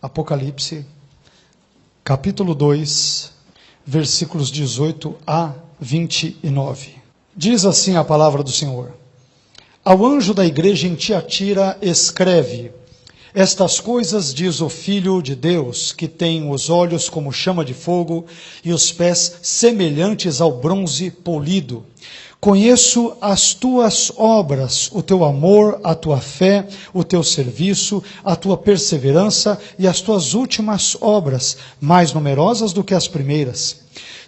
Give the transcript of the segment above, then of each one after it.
Apocalipse, capítulo 2, versículos 18 a 29. Diz assim a palavra do Senhor: Ao anjo da igreja em Tiatira escreve: Estas coisas diz o Filho de Deus, que tem os olhos como chama de fogo e os pés semelhantes ao bronze polido. Conheço as tuas obras, o teu amor, a tua fé, o teu serviço, a tua perseverança e as tuas últimas obras, mais numerosas do que as primeiras.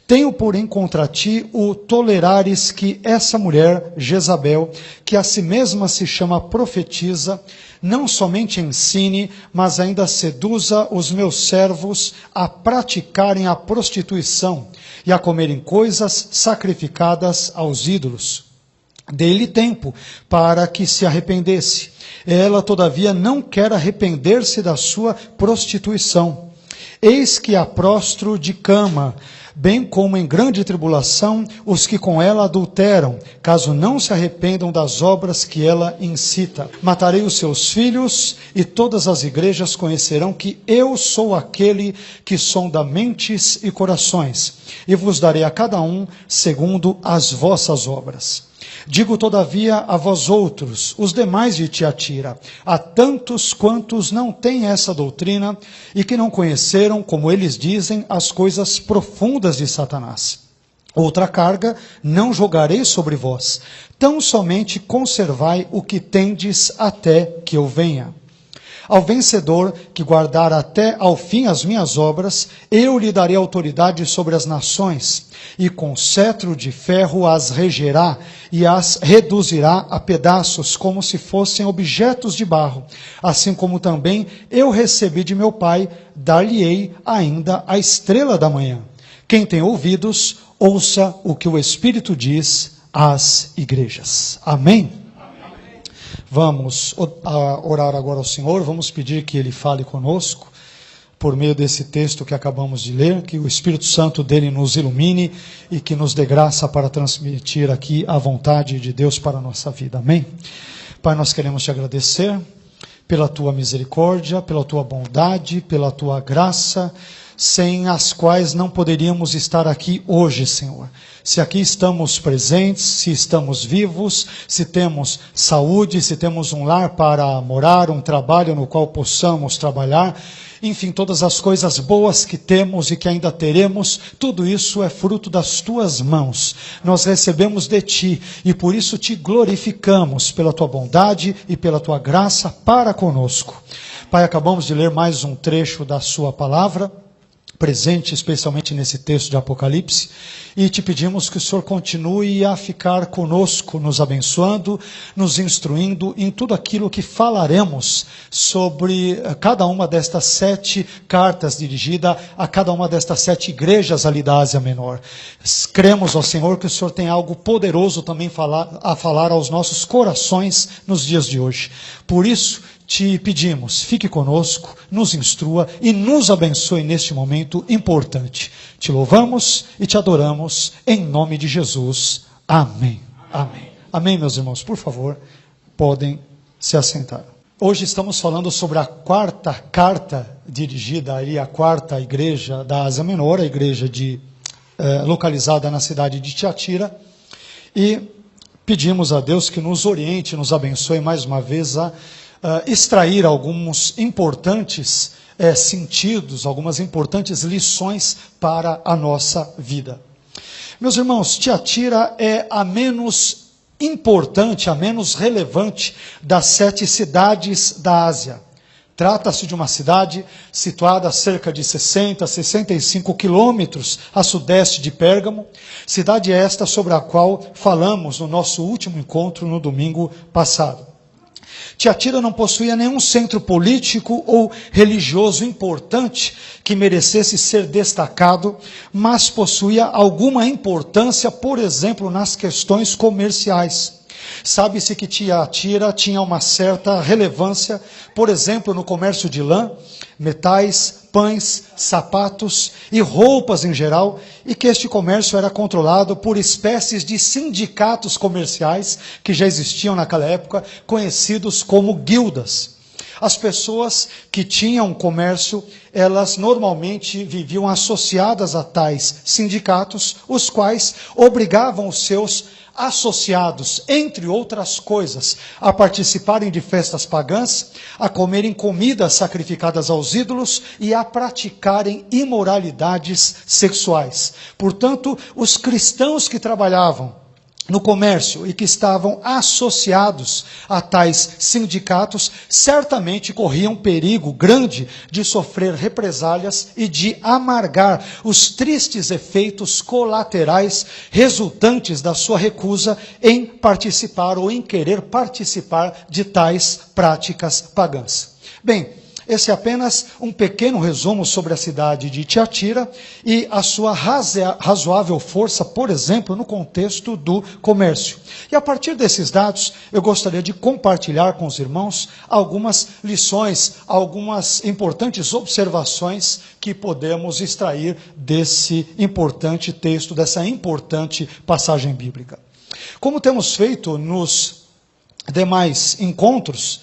Tenho, porém, contra ti o tolerares que essa mulher, Jezabel, que a si mesma se chama profetisa, não somente ensine, mas ainda seduza os meus servos a praticarem a prostituição e a comerem coisas sacrificadas aos ídolos. Dei-lhe tempo para que se arrependesse. Ela, todavia, não quer arrepender-se da sua prostituição. Eis que a prostro de cama, bem como em grande tribulação os que com ela adulteram, caso não se arrependam das obras que ela incita. Matarei os seus filhos, e todas as igrejas conhecerão que eu sou aquele que sonda mentes e corações, e vos darei a cada um segundo as vossas obras. Digo, todavia, a vós outros, os demais de Tiatira, a tantos quantos não têm essa doutrina e que não conheceram, como eles dizem, as coisas profundas de Satanás. Outra carga não jogarei sobre vós, tão somente conservai o que tendes até que eu venha. Ao vencedor que guardar até ao fim as minhas obras, eu lhe darei autoridade sobre as nações, e com cetro de ferro as regerá e as reduzirá a pedaços, como se fossem objetos de barro. Assim como também eu recebi de meu Pai, dar-lhe-ei ainda a estrela da manhã. Quem tem ouvidos, ouça o que o Espírito diz às igrejas. Amém? Vamos orar agora ao Senhor, vamos pedir que Ele fale conosco, por meio desse texto que acabamos de ler, que o Espírito Santo dele nos ilumine e que nos dê graça para transmitir aqui a vontade de Deus para a nossa vida. Amém? Pai, nós queremos te agradecer pela tua misericórdia, pela tua bondade, pela tua graça, sem as quais não poderíamos estar aqui hoje, Senhor. Se aqui estamos presentes, se estamos vivos, se temos saúde, se temos um lar para morar, um trabalho no qual possamos trabalhar, enfim, todas as coisas boas que temos e que ainda teremos, tudo isso é fruto das tuas mãos. Nós recebemos de ti e por isso te glorificamos pela tua bondade e pela tua graça para conosco. Pai, acabamos de ler mais um trecho da sua palavra, presente especialmente nesse texto de Apocalipse, e te pedimos que o Senhor continue a ficar conosco, nos abençoando, nos instruindo em tudo aquilo que falaremos sobre cada uma destas 7 cartas dirigidas a cada uma destas 7 igrejas ali da Ásia Menor. Cremos ao Senhor que o Senhor tem algo poderoso também a falar aos nossos corações nos dias de hoje. Por isso, te pedimos, fique conosco, nos instrua e nos abençoe neste momento importante. Te louvamos e te adoramos em nome de Jesus. Amém. Amém. Amém, meus irmãos. Por favor, podem se assentar. Hoje estamos falando sobre a 4ª carta dirigida ali à 4ª igreja da Ásia Menor, a igreja localizada na cidade de Tiatira, e pedimos a Deus que nos oriente, nos abençoe mais uma vez a extrair alguns importantes sentidos, algumas importantes lições para a nossa vida. Meus irmãos, Tiatira é a menos importante, a menos relevante das 7 cidades da Ásia. Trata-se de uma cidade situada a cerca de 65 quilômetros a sudeste de Pérgamo, cidade esta sobre a qual falamos no nosso último encontro no domingo passado. Tiatira não possuía nenhum centro político ou religioso importante que merecesse ser destacado, mas possuía alguma importância, por exemplo, nas questões comerciais. Sabe-se que Tiatira tinha uma certa relevância, por exemplo, no comércio de lã, metais, pães, sapatos e roupas em geral, e que este comércio era controlado por espécies de sindicatos comerciais que já existiam naquela época, conhecidos como guildas. As pessoas que tinham comércio, elas normalmente viviam associadas a tais sindicatos, os quais obrigavam os seus associados, entre outras coisas, a participarem de festas pagãs, a comerem comidas sacrificadas aos ídolos e a praticarem imoralidades sexuais. Portanto, os cristãos que trabalhavam no comércio e que estavam associados a tais sindicatos, certamente corriam perigo grande de sofrer represálias e de amargar os tristes efeitos colaterais resultantes da sua recusa em participar ou em querer participar de tais práticas pagãs. Bem, esse é apenas um pequeno resumo sobre a cidade de Tiatira e a sua razoável força, por exemplo, no contexto do comércio. E a partir desses dados, eu gostaria de compartilhar com os irmãos algumas lições, algumas importantes observações que podemos extrair desse importante texto, dessa importante passagem bíblica. Como temos feito nos demais encontros,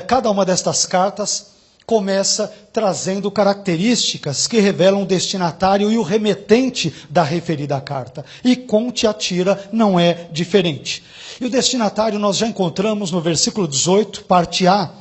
cada uma destas cartas começa trazendo características que revelam o destinatário e o remetente da referida carta. E com Tiatira não é diferente. E o destinatário nós já encontramos no versículo 18, parte A,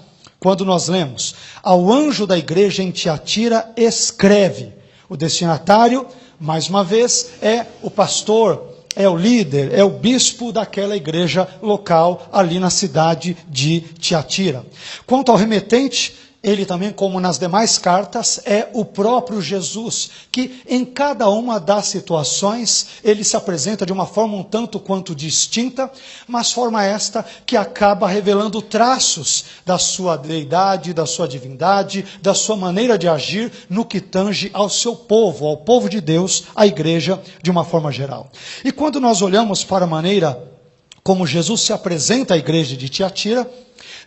quando nós lemos: ao anjo da igreja em Tiatira escreve. O destinatário, mais uma vez, é o pastor, é o líder, é o bispo daquela igreja local ali na cidade de Tiatira. Quanto ao remetente, ele também, como nas demais cartas, é o próprio Jesus, que em cada uma das situações, ele se apresenta de uma forma um tanto quanto distinta, mas forma esta que acaba revelando traços da sua deidade, da sua divindade, da sua maneira de agir no que tange ao seu povo, ao povo de Deus, à igreja de uma forma geral. E quando nós olhamos para a maneira como Jesus se apresenta à igreja de Tiatira,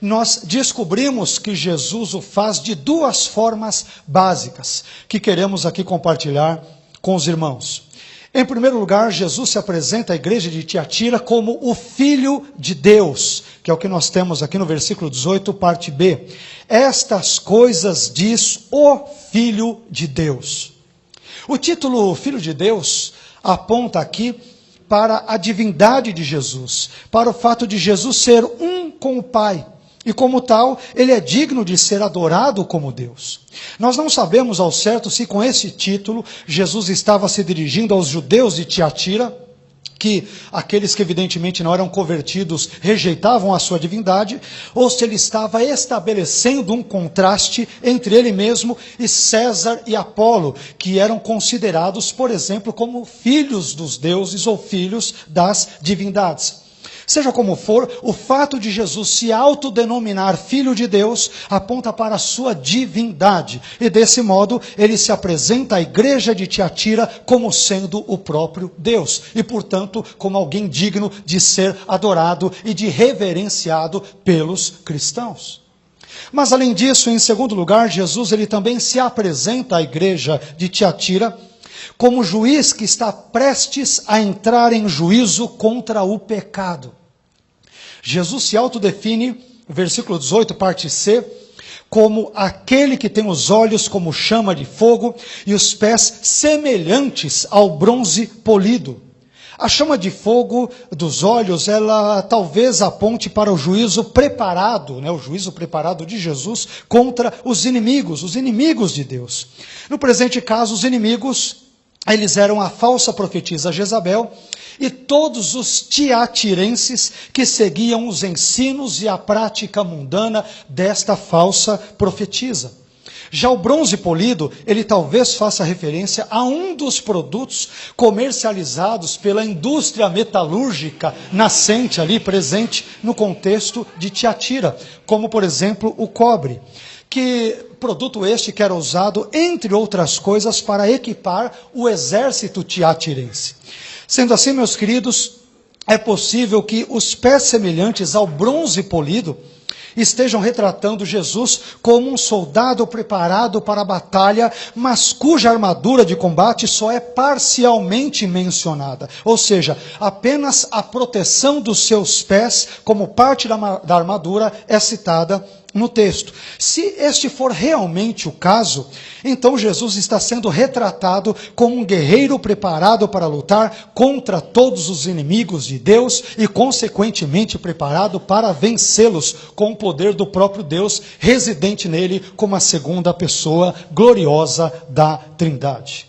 nós descobrimos que Jesus o faz de duas formas básicas, que queremos aqui compartilhar com os irmãos. Em primeiro lugar, Jesus se apresenta à igreja de Tiatira como o Filho de Deus, que é o que nós temos aqui no versículo 18, parte B. Estas coisas diz o Filho de Deus. O título Filho de Deus aponta aqui para a divindade de Jesus, para o fato de Jesus ser um com o Pai. E como tal, ele é digno de ser adorado como Deus. Nós não sabemos ao certo se com esse título Jesus estava se dirigindo aos judeus de Tiatira, que aqueles que evidentemente não eram convertidos rejeitavam a sua divindade, ou se ele estava estabelecendo um contraste entre ele mesmo e César e Apolo, que eram considerados, por exemplo, como filhos dos deuses ou filhos das divindades. Seja como for, o fato de Jesus se autodenominar Filho de Deus aponta para a sua divindade. E desse modo, ele se apresenta à igreja de Tiatira como sendo o próprio Deus. E, portanto, como alguém digno de ser adorado e de reverenciado pelos cristãos. Mas, além disso, em segundo lugar, Jesus ele também se apresenta à igreja de Tiatira como juiz que está prestes a entrar em juízo contra o pecado. Jesus se autodefine, versículo 18, parte C, como aquele que tem os olhos como chama de fogo e os pés semelhantes ao bronze polido. A chama de fogo dos olhos, ela talvez aponte para o juízo preparado, o juízo preparado de Jesus contra os inimigos de Deus. No presente caso, os inimigos, eles eram a falsa profetisa Jezabel e todos os tiatirenses que seguiam os ensinos e a prática mundana desta falsa profetisa. Já o bronze polido, ele talvez faça referência a um dos produtos comercializados pela indústria metalúrgica nascente ali, presente no contexto de Tiatira, como por exemplo o cobre. Que produto este que era usado, entre outras coisas, para equipar o exército tiatirense. Sendo assim, meus queridos, é possível que os pés semelhantes ao bronze polido estejam retratando Jesus como um soldado preparado para a batalha, mas cuja armadura de combate só é parcialmente mencionada. Ou seja, apenas a proteção dos seus pés, como parte da armadura, é citada no texto. Se este for realmente o caso, então Jesus está sendo retratado como um guerreiro preparado para lutar contra todos os inimigos de Deus e, consequentemente, preparado para vencê-los com o poder do próprio Deus residente nele como a segunda pessoa gloriosa da Trindade.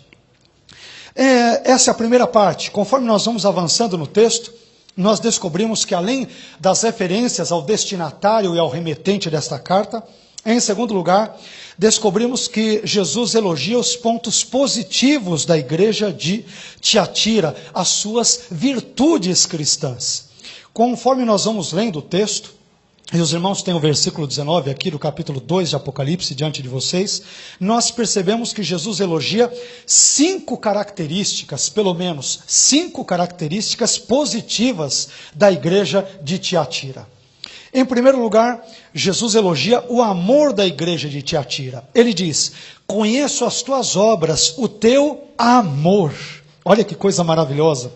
Essa é a primeira parte. Conforme nós vamos avançando no texto, nós descobrimos que, além das referências ao destinatário e ao remetente desta carta, em segundo lugar, descobrimos que Jesus elogia os pontos positivos da igreja de Tiatira, as suas virtudes cristãs. Conforme nós vamos lendo o texto, e os irmãos têm o versículo 19 aqui do capítulo 2 de Apocalipse diante de vocês, nós percebemos que Jesus elogia 5 características, pelo menos 5 características positivas da igreja de Tiatira. Em primeiro lugar, Jesus elogia o amor da igreja de Tiatira. Ele diz: conheço as tuas obras, o teu amor. Olha que coisa maravilhosa.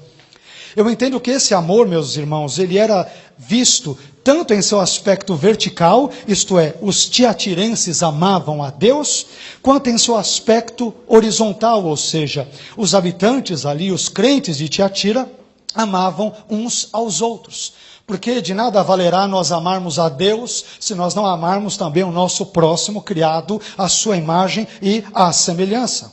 Eu entendo que esse amor, meus irmãos, ele era visto tanto em seu aspecto vertical, isto é, os tiatirenses amavam a Deus, quanto em seu aspecto horizontal, ou seja, os habitantes ali, os crentes de Tiatira, amavam uns aos outros. Porque de nada valerá nós amarmos a Deus, se nós não amarmos também o nosso próximo, criado à sua imagem e à semelhança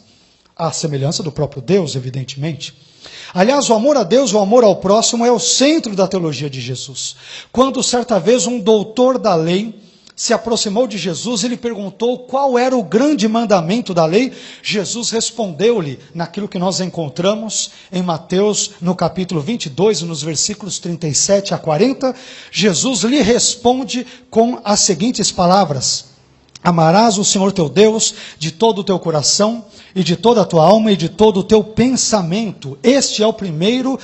do próprio Deus, evidentemente. Aliás, o amor a Deus, o amor ao próximo é o centro da teologia de Jesus. Quando certa vez um doutor da lei se aproximou de Jesus e lhe perguntou qual era o grande mandamento da lei, Jesus respondeu-lhe naquilo que nós encontramos em Mateus, no capítulo 22, nos versículos 37 a 40, Jesus lhe responde com as seguintes palavras: amarás o Senhor teu Deus de todo o teu coração, e de toda a tua alma, e de todo o teu pensamento. Este é o primeiro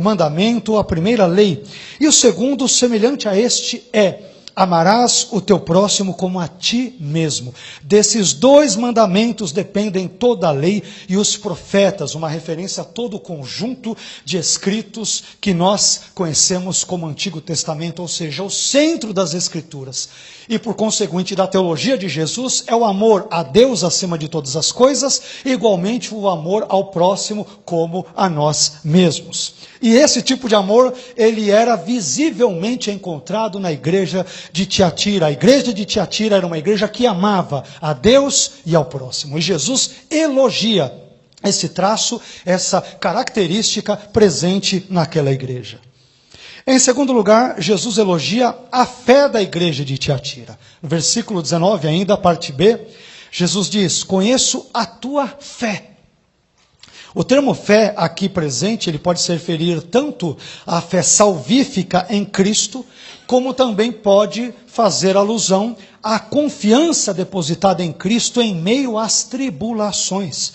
mandamento, a primeira lei. E o segundo, semelhante a este, é: amarás o teu próximo como a ti mesmo. Desses 2 mandamentos dependem toda a lei e os profetas, uma referência a todo o conjunto de escritos que nós conhecemos como Antigo Testamento, ou seja, o centro das Escrituras. E por conseguinte da teologia de Jesus é o amor a Deus acima de todas as coisas, e igualmente o amor ao próximo como a nós mesmos. E esse tipo de amor, ele era visivelmente encontrado na igreja de Tiatira. A igreja de Tiatira era uma igreja que amava a Deus e ao próximo. E Jesus elogia esse traço, essa característica presente naquela igreja. Em segundo lugar, Jesus elogia a fé da igreja de Tiatira. No versículo 19 ainda, parte B, Jesus diz: conheço a tua fé. O termo fé aqui presente, ele pode se referir tanto à fé salvífica em Cristo, como também pode fazer alusão à confiança depositada em Cristo em meio às tribulações.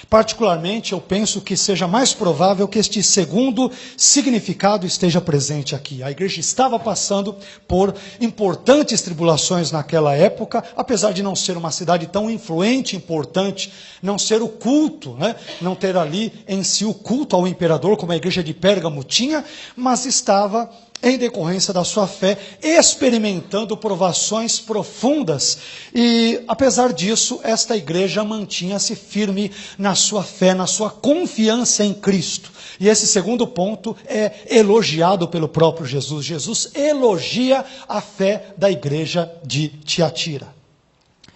Particularmente, eu penso que seja mais provável que este segundo significado esteja presente aqui. A igreja estava passando por importantes tribulações naquela época, apesar de não ser uma cidade tão influente, importante, não ser o culto, não ter ali em si o culto ao imperador, como a igreja de Pérgamo tinha, mas estava, em decorrência da sua fé, experimentando provações profundas. E, apesar disso, esta igreja mantinha-se firme na sua fé, na sua confiança em Cristo. E esse segundo ponto é elogiado pelo próprio Jesus. Jesus elogia a fé da igreja de Tiatira.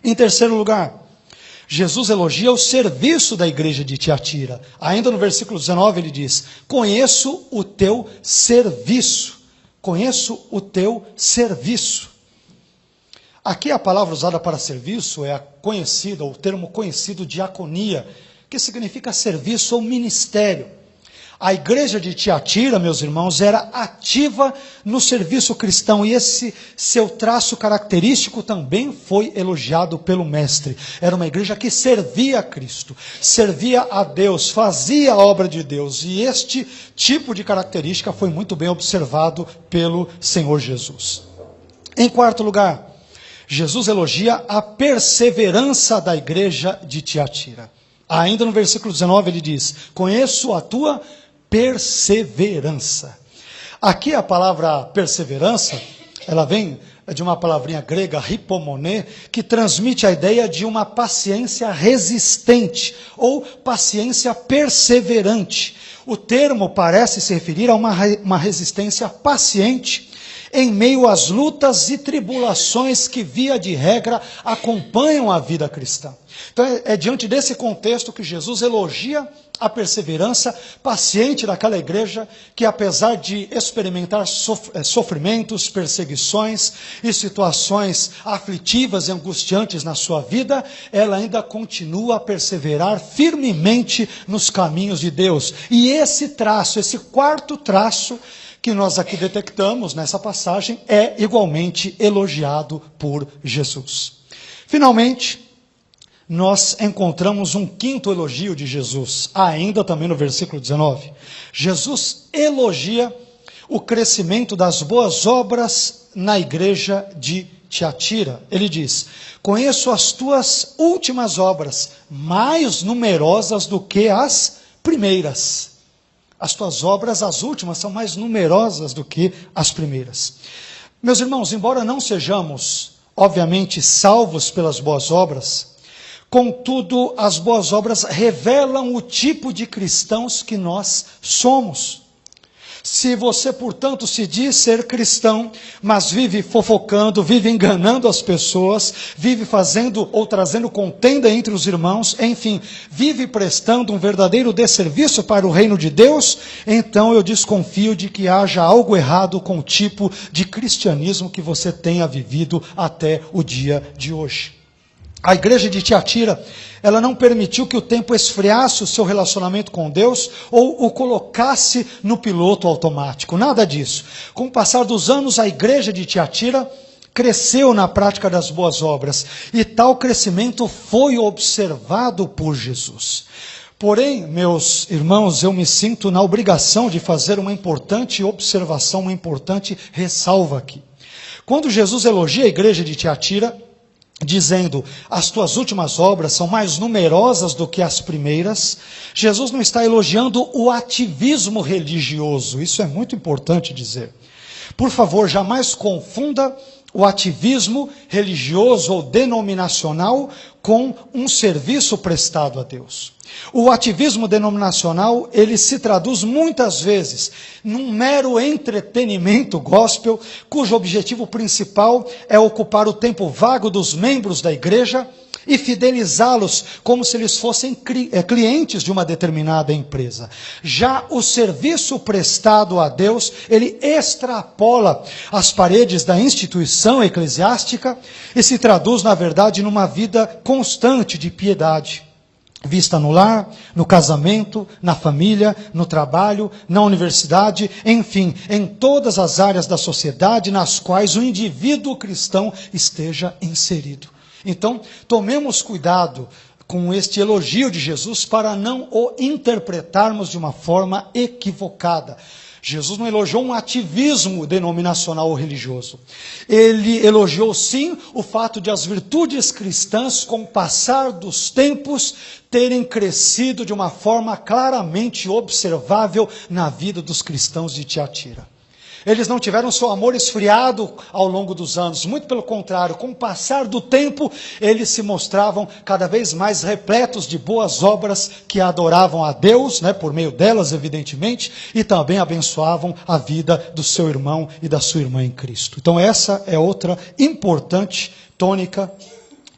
Em terceiro lugar, Jesus elogia o serviço da igreja de Tiatira. Ainda no versículo 19 ele diz: conheço o teu serviço. Conheço o teu serviço. Aqui a palavra usada para serviço é a conhecida, o termo conhecido diaconia, que significa serviço ou ministério. A igreja de Tiatira, meus irmãos, era ativa no serviço cristão, e esse seu traço característico também foi elogiado pelo mestre. Era uma igreja que servia a Cristo, servia a Deus, fazia a obra de Deus, e este tipo de característica foi muito bem observado pelo Senhor Jesus. Em quarto lugar, Jesus elogia a perseverança da igreja de Tiatira. Ainda no versículo 19 ele diz: conheço a tua perseverança. Aqui a palavra perseverança, ela vem de uma palavrinha grega, hipomoné, que transmite a ideia de uma paciência resistente ou paciência perseverante. O termo parece se referir a uma resistência paciente em meio às lutas e tribulações que, via de regra, acompanham a vida cristã. Então é diante desse contexto que Jesus elogia a perseverança paciente daquela igreja que, apesar de experimentar sofrimentos, perseguições e situações aflitivas e angustiantes na sua vida, ela ainda continua a perseverar firmemente nos caminhos de Deus. E esse traço, esse quarto traço que nós aqui detectamos nessa passagem, é igualmente elogiado por Jesus. Finalmente, nós encontramos um quinto elogio de Jesus, ainda também no versículo 19. Jesus elogia o crescimento das boas obras na igreja de Tiatira. Ele diz: conheço as tuas últimas obras, mais numerosas do que as primeiras. As tuas obras, as últimas, são mais numerosas do que as primeiras. Meus irmãos, embora não sejamos, obviamente, salvos pelas boas obras, contudo, as boas obras revelam o tipo de cristãos que nós somos. Se você, portanto, se diz ser cristão, mas vive fofocando, vive enganando as pessoas, vive fazendo ou trazendo contenda entre os irmãos, enfim, vive prestando um verdadeiro desserviço para o reino de Deus, então eu desconfio de que haja algo errado com o tipo de cristianismo que você tenha vivido até o dia de hoje. A igreja de Tiatira, ela não permitiu que o tempo esfriasse o seu relacionamento com Deus ou o colocasse no piloto automático, nada disso. Com o passar dos anos, a igreja de Tiatira cresceu na prática das boas obras e tal crescimento foi observado por Jesus. Porém, meus irmãos, eu me sinto na obrigação de fazer uma importante observação, uma importante ressalva aqui. Quando Jesus elogia a igreja de Tiatira, dizendo, as tuas últimas obras são mais numerosas do que as primeiras, Jesus não está elogiando o ativismo religioso. Isso é muito importante dizer. Por favor, jamais confunda o ativismo religioso ou denominacional com um serviço prestado a Deus. O ativismo denominacional, ele se traduz muitas vezes num mero entretenimento gospel, cujo objetivo principal é ocupar o tempo vago dos membros da igreja e fidelizá-los como se eles fossem clientes de uma determinada empresa. Já o serviço prestado a Deus, ele extrapola as paredes da instituição eclesiástica e se traduz, na verdade, numa vida constante de piedade, vista no lar, no casamento, na família, no trabalho, na universidade, enfim, em todas as áreas da sociedade nas quais o indivíduo cristão esteja inserido. Então, tomemos cuidado com este elogio de Jesus para não o interpretarmos de uma forma equivocada. Jesus não elogiou um ativismo denominacional ou religioso. Ele elogiou sim o fato de as virtudes cristãs, com o passar dos tempos, terem crescido de uma forma claramente observável na vida dos cristãos de Tiatira. Eles não tiveram seu amor esfriado ao longo dos anos, muito pelo contrário, com o passar do tempo, eles se mostravam cada vez mais repletos de boas obras que adoravam a Deus, por meio delas, evidentemente, e também abençoavam a vida do seu irmão e da sua irmã em Cristo. Então essa é outra importante tônica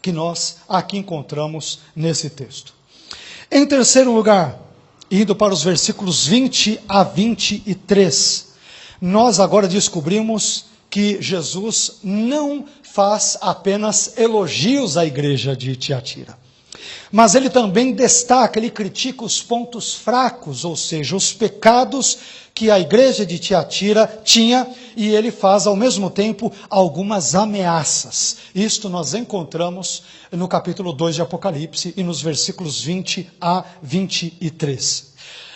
que nós aqui encontramos nesse texto. Em terceiro lugar, indo para os versículos 20 a 23, nós agora descobrimos que Jesus não faz apenas elogios à igreja de Tiatira, mas ele também destaca, ele critica os pontos fracos, ou seja, os pecados que a igreja de Tiatira tinha, e ele faz ao mesmo tempo algumas ameaças. Isto nós encontramos no capítulo 2 de Apocalipse e nos versículos 20 a 23.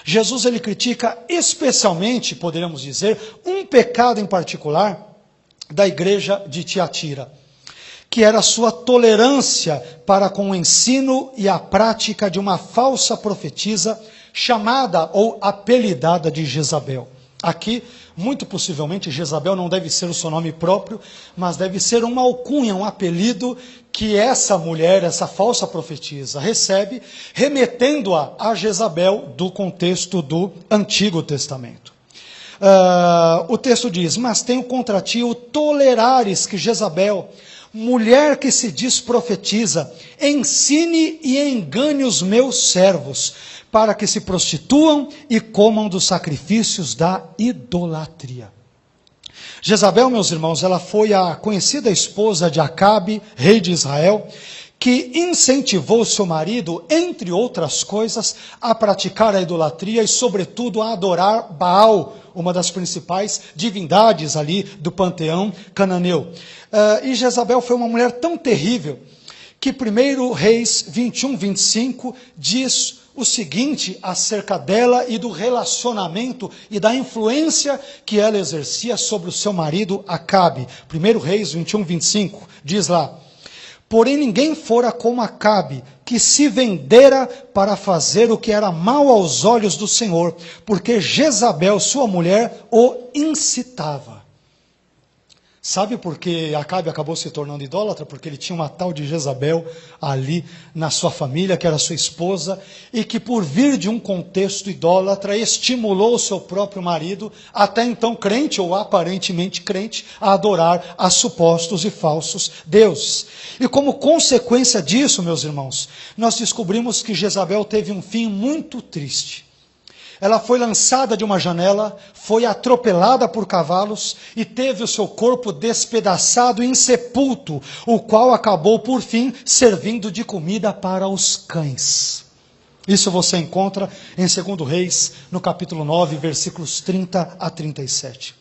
Jesus ele critica especialmente, poderíamos dizer, um pecado em particular da igreja de Tiatira, que era a sua tolerância para com o ensino e a prática de uma falsa profetisa chamada ou apelidada de Jezabel. Aqui Muito possivelmente Jezabel não deve ser o seu nome próprio, mas deve ser uma alcunha, um apelido que essa mulher, essa falsa profetisa, recebe, remetendo-a a Jezabel do contexto do Antigo Testamento. O texto diz: mas tenho contra ti o tolerares que Jezabel, mulher que se diz profetiza, ensine e engane os meus servos, para que se prostituam e comam dos sacrifícios da idolatria. Jezabel, meus irmãos, ela foi a conhecida esposa de Acabe, rei de Israel, que incentivou seu marido, entre outras coisas, a praticar a idolatria e, sobretudo, a adorar Baal, uma das principais divindades ali do panteão cananeu. E Jezabel foi uma mulher tão terrível que 1 Reis 21, 25 diz o seguinte acerca dela e do relacionamento e da influência que ela exercia sobre o seu marido Acabe. 1 Reis 21, 25 diz lá: porém ninguém fora como Acabe, que se vendera para fazer o que era mal aos olhos do Senhor, porque Jezabel, sua mulher, o incitava. Sabe por que Acabe acabou se tornando idólatra? Porque ele tinha uma tal de Jezabel ali na sua família, que era sua esposa, e que por vir de um contexto idólatra, estimulou o seu próprio marido, até então crente ou aparentemente crente, a adorar a supostos e falsos deuses. E como consequência disso, meus irmãos, nós descobrimos que Jezabel teve um fim muito triste. Ela foi lançada de uma janela, foi atropelada por cavalos e teve o seu corpo despedaçado e insepulto, o qual acabou, por fim, servindo de comida para os cães. Isso você encontra em 2 Reis, no capítulo 9, versículos 30 a 37.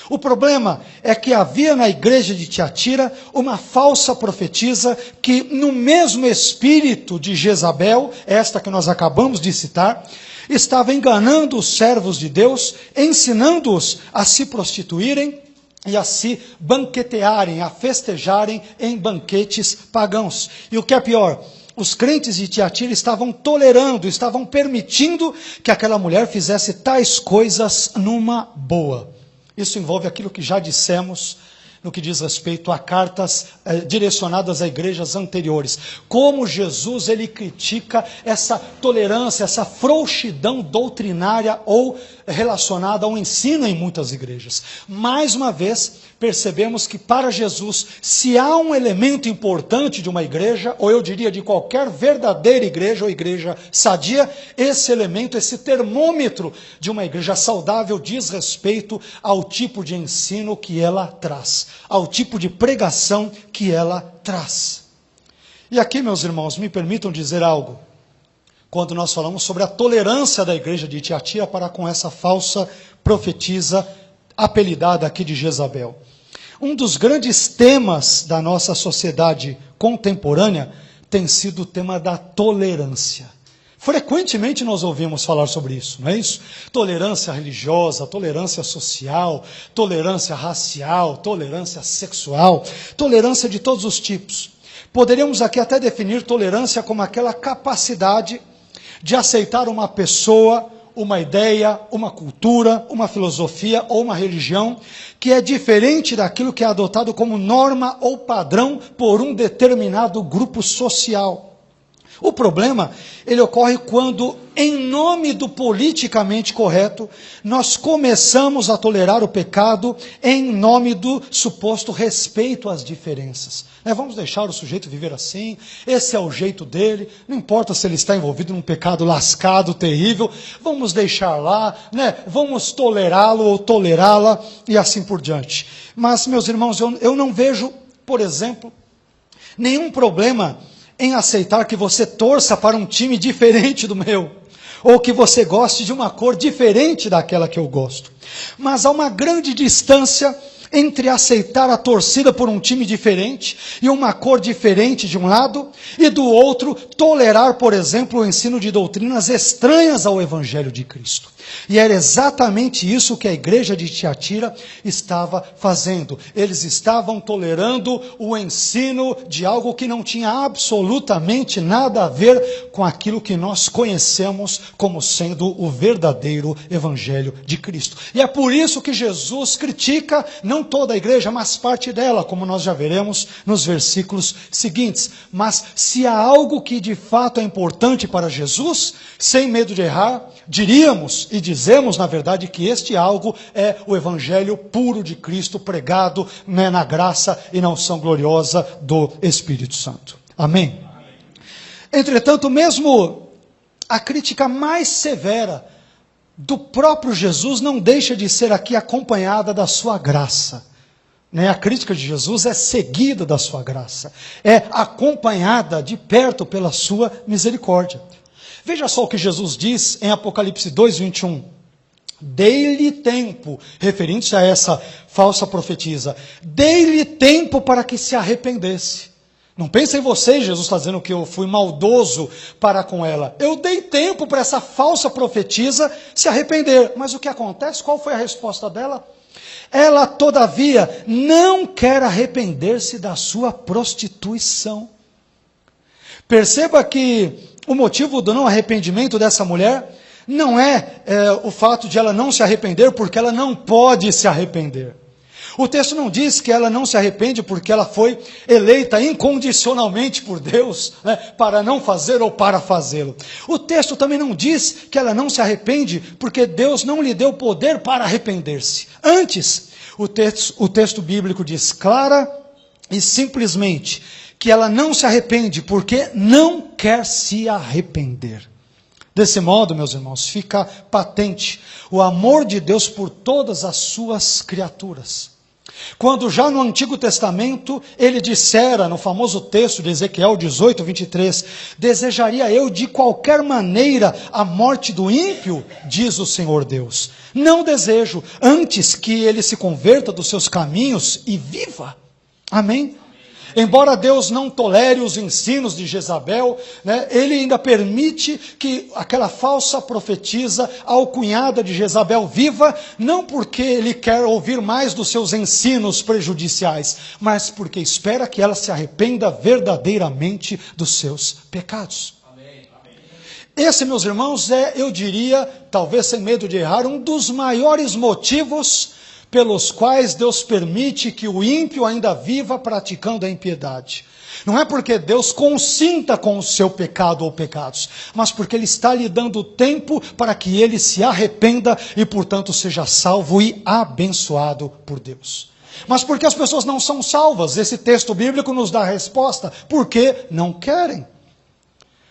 O problema é que havia na igreja de Tiatira uma falsa profetisa que, no mesmo espírito de Jezabel, esta que nós acabamos de citar, estava enganando os servos de Deus, ensinando-os a se prostituírem e a se banquetearem, a festejarem em banquetes pagãos. E o que é pior, os crentes de Tiatira estavam tolerando, estavam permitindo que aquela mulher fizesse tais coisas numa boa. Isso envolve aquilo que já dissemos no que diz respeito a cartas direcionadas a igrejas anteriores. Como Jesus ele critica essa tolerância, essa frouxidão doutrinária ou relacionada ao ensino em muitas igrejas. Mais uma vez, percebemos que para Jesus, se há um elemento importante de uma igreja, ou eu diria de qualquer verdadeira igreja ou igreja sadia, esse elemento, esse termômetro de uma igreja saudável diz respeito ao tipo de ensino que ela traz, ao tipo de pregação que ela traz. E aqui, meus irmãos, me permitam dizer algo. Quando nós falamos sobre a tolerância da igreja de Tiatira para com essa falsa profetisa apelidada aqui de Jezabel. Um dos grandes temas da nossa sociedade contemporânea tem sido o tema da tolerância. Frequentemente nós ouvimos falar sobre isso, não é isso? Tolerância religiosa, tolerância social, tolerância racial, tolerância sexual, tolerância de todos os tipos. Poderíamos aqui até definir tolerância como aquela capacidade de aceitar uma pessoa, uma ideia, uma cultura, uma filosofia ou uma religião que é diferente daquilo que é adotado como norma ou padrão por um determinado grupo social. O problema, ele ocorre quando, em nome do politicamente correto, nós começamos a tolerar o pecado em nome do suposto respeito às diferenças. Vamos deixar o sujeito viver assim, esse é o jeito dele, não importa se ele está envolvido num pecado lascado, terrível, vamos deixar lá, vamos tolerá-lo ou tolerá-la e assim por diante. Mas, meus irmãos, eu não vejo, por exemplo, nenhum problema em aceitar que você torça para um time diferente do meu, ou que você goste de uma cor diferente daquela que eu gosto. Mas há uma grande distância entre aceitar a torcida por um time diferente e uma cor diferente de um lado, e do outro, tolerar, por exemplo, o ensino de doutrinas estranhas ao Evangelho de Cristo. E era exatamente isso que a igreja de Tiatira estava fazendo. Eles estavam tolerando o ensino de algo que não tinha absolutamente nada a ver com aquilo que nós conhecemos como sendo o verdadeiro Evangelho de Cristo. E é por isso que Jesus critica não toda a igreja, mas parte dela, como nós já veremos nos versículos seguintes. Mas se há algo que de fato é importante para Jesus, sem medo de errar, diríamos e dizemos, na verdade, que este algo é o Evangelho puro de Cristo, pregado na graça e na unção gloriosa do Espírito Santo. Amém? Entretanto, mesmo a crítica mais severa do próprio Jesus não deixa de ser aqui acompanhada da sua graça. A crítica de Jesus é seguida da sua graça, é acompanhada de perto pela sua misericórdia. Veja só o que Jesus diz em Apocalipse 2:21. Dei-lhe tempo, referindo-se a essa falsa profetisa, dei-lhe tempo para que se arrependesse. Não pensem em vocês, Jesus está dizendo que eu fui maldoso para com ela. Eu dei tempo para essa falsa profetisa se arrepender. Mas o que acontece? Qual foi a resposta dela? Ela, todavia, não quer arrepender-se da sua prostituição. Perceba que o motivo do não arrependimento dessa mulher não é o fato de ela não se arrepender porque ela não pode se arrepender. O texto não diz que ela não se arrepende porque ela foi eleita incondicionalmente por Deus, para não fazer ou para fazê-lo. O texto também não diz que ela não se arrepende porque Deus não lhe deu poder para arrepender-se. Antes, o texto bíblico diz clara e simplesmente que ela não se arrepende porque não quer se arrepender. Desse modo, meus irmãos, fica patente o amor de Deus por todas as suas criaturas. Quando já no Antigo Testamento ele dissera, no famoso texto de Ezequiel 18:23, desejaria eu de qualquer maneira a morte do ímpio, diz o Senhor Deus. Não desejo, antes que ele se converta dos seus caminhos e viva. Amém? Embora Deus não tolere os ensinos de Jezabel, ele ainda permite que aquela falsa profetisa, alcunhada de Jezabel, viva, não porque ele quer ouvir mais dos seus ensinos prejudiciais, mas porque espera que ela se arrependa verdadeiramente dos seus pecados. Amém. Esse, meus irmãos, eu diria, talvez sem medo de errar, um dos maiores motivos pelos quais Deus permite que o ímpio ainda viva praticando a impiedade. Não é porque Deus consinta com o seu pecado ou pecados, mas porque Ele está lhe dando tempo para que ele se arrependa e, portanto, seja salvo e abençoado por Deus. Mas porque as pessoas não são salvas? Esse texto bíblico nos dá a resposta. Porque não querem.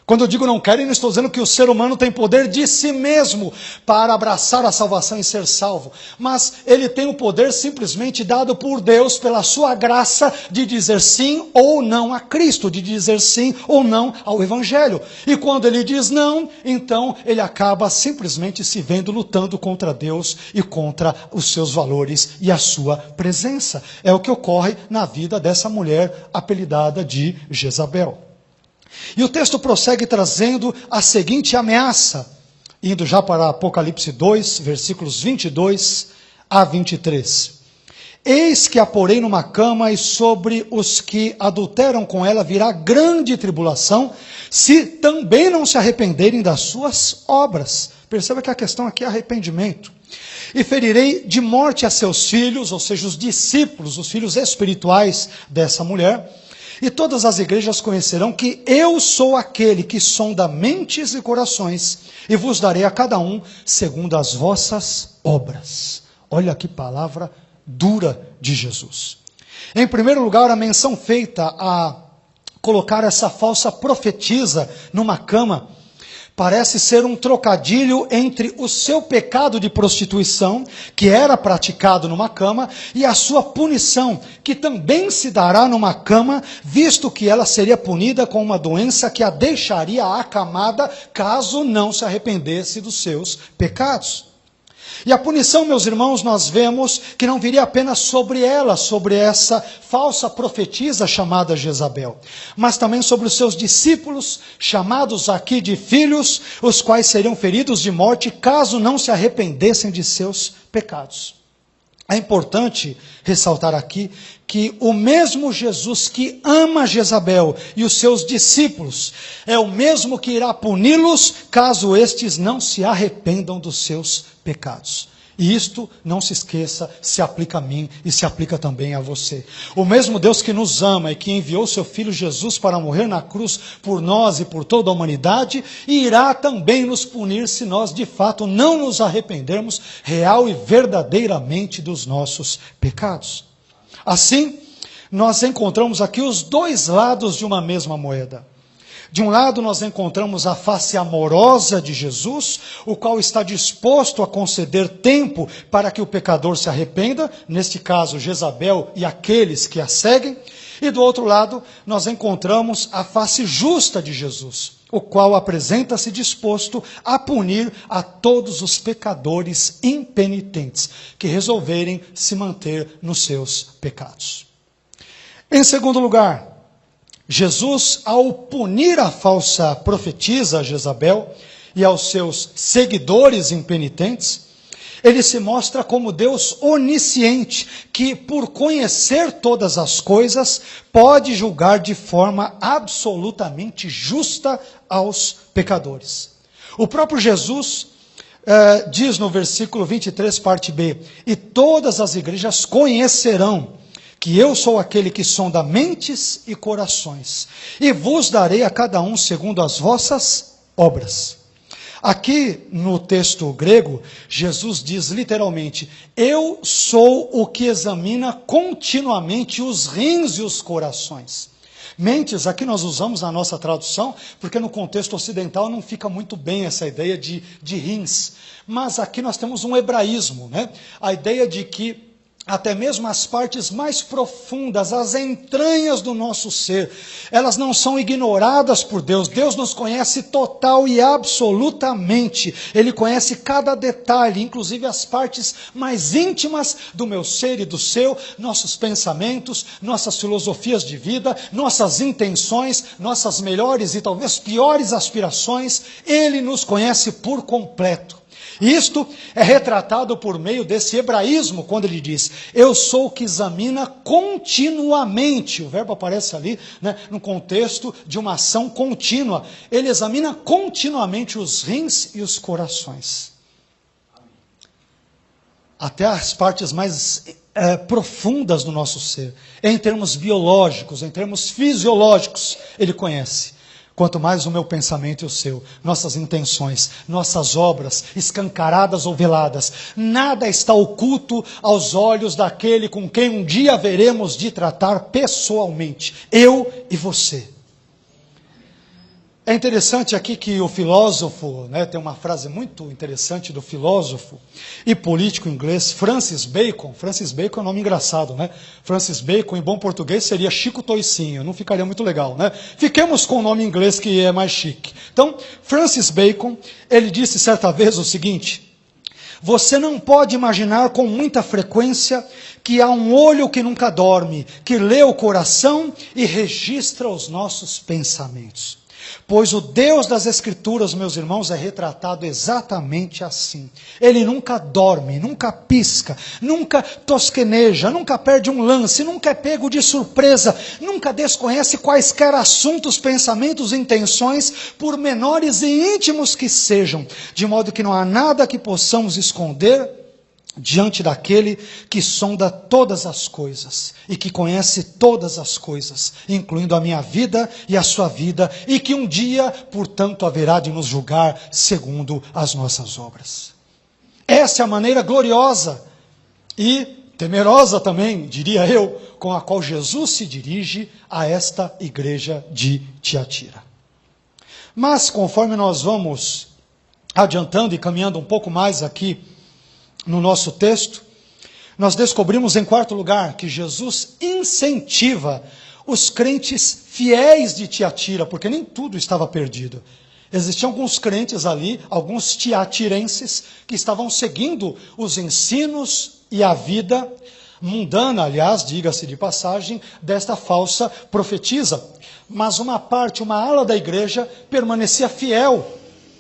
Quando eu digo não querem, não estou dizendo que o ser humano tem poder de si mesmo para abraçar a salvação e ser salvo. Mas ele tem o poder simplesmente dado por Deus, pela sua graça, de dizer sim ou não a Cristo, de dizer sim ou não ao Evangelho. E quando ele diz não, então ele acaba simplesmente se vendo lutando contra Deus e contra os seus valores e a sua presença. É o que ocorre na vida dessa mulher apelidada de Jezabel. E o texto prossegue trazendo a seguinte ameaça, indo já para Apocalipse 2, versículos 22 a 23. Eis que a porei numa cama, e sobre os que adulteram com ela virá grande tribulação, se também não se arrependerem das suas obras. Perceba que a questão aqui é arrependimento. E ferirei de morte a seus filhos, ou seja, os discípulos, os filhos espirituais dessa mulher. E todas as igrejas conhecerão que eu sou aquele que sonda mentes e corações, e vos darei a cada um segundo as vossas obras. Olha que palavra dura de Jesus. Em primeiro lugar, a menção feita a colocar essa falsa profetisa numa cama parece ser um trocadilho entre o seu pecado de prostituição, que era praticado numa cama, e a sua punição, que também se dará numa cama, visto que ela seria punida com uma doença que a deixaria acamada, caso não se arrependesse dos seus pecados. E a punição, meus irmãos, nós vemos que não viria apenas sobre ela, sobre essa falsa profetisa chamada Jezabel, mas também sobre os seus discípulos, chamados aqui de filhos, os quais seriam feridos de morte caso não se arrependessem de seus pecados. É importante ressaltar aqui que o mesmo Jesus que ama Jezabel e os seus discípulos é o mesmo que irá puni-los caso estes não se arrependam dos seus pecados. E isto, não se esqueça, se aplica a mim e se aplica também a você. O mesmo Deus que nos ama e que enviou seu Filho Jesus para morrer na cruz por nós e por toda a humanidade, irá também nos punir se nós de fato não nos arrependermos real e verdadeiramente dos nossos pecados. Assim, nós encontramos aqui os dois lados de uma mesma moeda. De um lado nós encontramos a face amorosa de Jesus, o qual está disposto a conceder tempo para que o pecador se arrependa, neste caso Jezabel e aqueles que a seguem. E do outro lado nós encontramos a face justa de Jesus, o qual apresenta-se disposto a punir a todos os pecadores impenitentes que resolverem se manter nos seus pecados. Em segundo lugar, Jesus, ao punir a falsa profetisa Jezabel e aos seus seguidores impenitentes, ele se mostra como Deus onisciente, que por conhecer todas as coisas, pode julgar de forma absolutamente justa aos pecadores. O próprio Jesus diz no versículo 23, parte B, e todas as igrejas conhecerão que eu sou aquele que sonda mentes e corações, e vos darei a cada um segundo as vossas obras. Aqui no texto grego, Jesus diz literalmente, eu sou o que examina continuamente os rins e os corações. Mentes, aqui nós usamos na nossa tradução, porque no contexto ocidental não fica muito bem essa ideia de rins. Mas aqui nós temos um hebraísmo, né? A ideia de que até mesmo as partes mais profundas, as entranhas do nosso ser, elas não são ignoradas por Deus. Deus nos conhece total e absolutamente. Ele conhece cada detalhe, inclusive as partes mais íntimas do meu ser e do seu, nossos pensamentos, nossas filosofias de vida, nossas intenções, nossas melhores e talvez piores aspirações. Ele nos conhece por completo. Isto é retratado por meio desse hebraísmo, quando ele diz, eu sou o que examina continuamente. O verbo aparece ali, né, no contexto de uma ação contínua. Ele examina continuamente os rins e os corações. Até as partes mais profundas do nosso ser. Em termos biológicos, em termos fisiológicos, ele conhece. Quanto mais o meu pensamento e o seu, nossas intenções, nossas obras, escancaradas ou veladas, nada está oculto aos olhos daquele com quem um dia haveremos de tratar pessoalmente, eu e você. É interessante aqui que o filósofo, né, tem uma frase muito interessante do filósofo e político inglês Francis Bacon. Francis Bacon é um nome engraçado, né? Francis Bacon, em bom português, seria Chico Toicinho. Não ficaria muito legal, né? Fiquemos com o nome inglês que é mais chique. Então, Francis Bacon, ele disse certa vez o seguinte, você não pode imaginar com muita frequência que há um olho que nunca dorme, que lê o coração e registra os nossos pensamentos. Pois o Deus das Escrituras, meus irmãos, é retratado exatamente assim. Ele nunca dorme, nunca pisca, nunca tosqueneja, nunca perde um lance, nunca é pego de surpresa, nunca desconhece quaisquer assuntos, pensamentos e intenções, por menores e íntimos que sejam, de modo que não há nada que possamos esconder diante daquele que sonda todas as coisas e que conhece todas as coisas, incluindo a minha vida e a sua vida, e que um dia, portanto, haverá de nos julgar segundo as nossas obras. Essa é a maneira gloriosa e temerosa também, diria eu, com a qual Jesus se dirige a esta igreja de Tiatira. Mas, conforme nós vamos adiantando e caminhando um pouco mais aqui no nosso texto, nós descobrimos em quarto lugar que Jesus incentiva os crentes fiéis de Tiatira, porque nem tudo estava perdido. Existiam alguns crentes ali, alguns tiatirenses, que estavam seguindo os ensinos e a vida mundana, aliás, diga-se de passagem, desta falsa profetisa. Mas uma parte, uma ala da igreja, permanecia fiel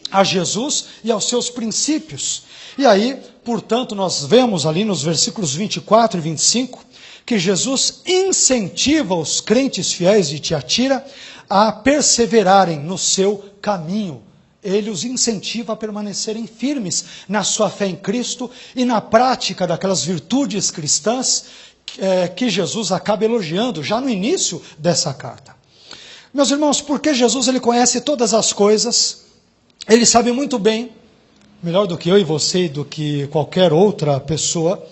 a Jesus e aos seus princípios. E aí, portanto, nós vemos ali nos versículos 24 e 25, que Jesus incentiva os crentes fiéis de Tiatira a perseverarem no seu caminho. Ele os incentiva a permanecerem firmes na sua fé em Cristo e na prática daquelas virtudes cristãs que Jesus acaba elogiando já no início dessa carta. Meus irmãos, porque Jesus ele conhece todas as coisas, ele sabe muito bem, melhor do que eu e você e do que qualquer outra pessoa,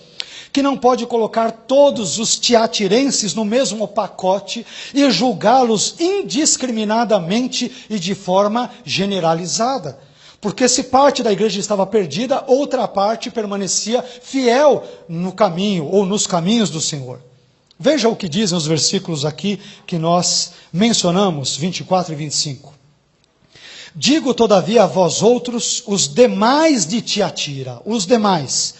que não pode colocar todos os tiatirenses no mesmo pacote e julgá-los indiscriminadamente e de forma generalizada. Porque se parte da igreja estava perdida, outra parte permanecia fiel no caminho ou nos caminhos do Senhor. Veja o que dizem os versículos aqui que nós mencionamos, 24 e 25. Digo todavia a vós outros, os demais de Tiatira, os demais,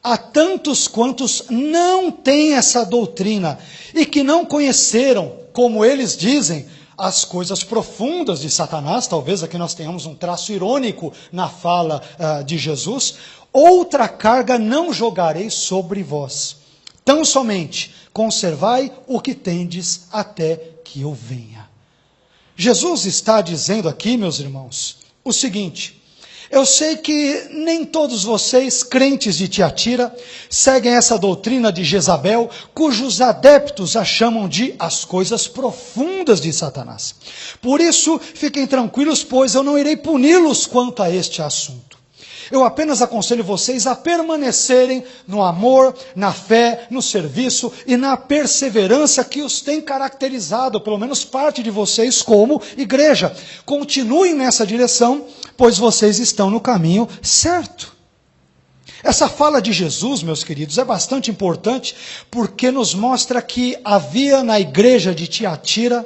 a tantos quantos não têm essa doutrina e que não conheceram, como eles dizem, as coisas profundas de Satanás, talvez aqui nós tenhamos um traço irônico na fala de Jesus, outra carga não jogarei sobre vós, tão somente conservai o que tendes até que eu venha. Jesus está dizendo aqui, meus irmãos, o seguinte: eu sei que nem todos vocês, crentes de Tiatira, seguem essa doutrina de Jezabel, cujos adeptos a chamam de as coisas profundas de Satanás. Por isso, fiquem tranquilos, pois eu não irei puni-los quanto a este assunto. Eu apenas aconselho vocês a permanecerem no amor, na fé, no serviço e na perseverança que os tem caracterizado, pelo menos parte de vocês como igreja. Continuem nessa direção, pois vocês estão no caminho certo. Essa fala de Jesus, meus queridos, é bastante importante porque nos mostra que havia na igreja de Tiatira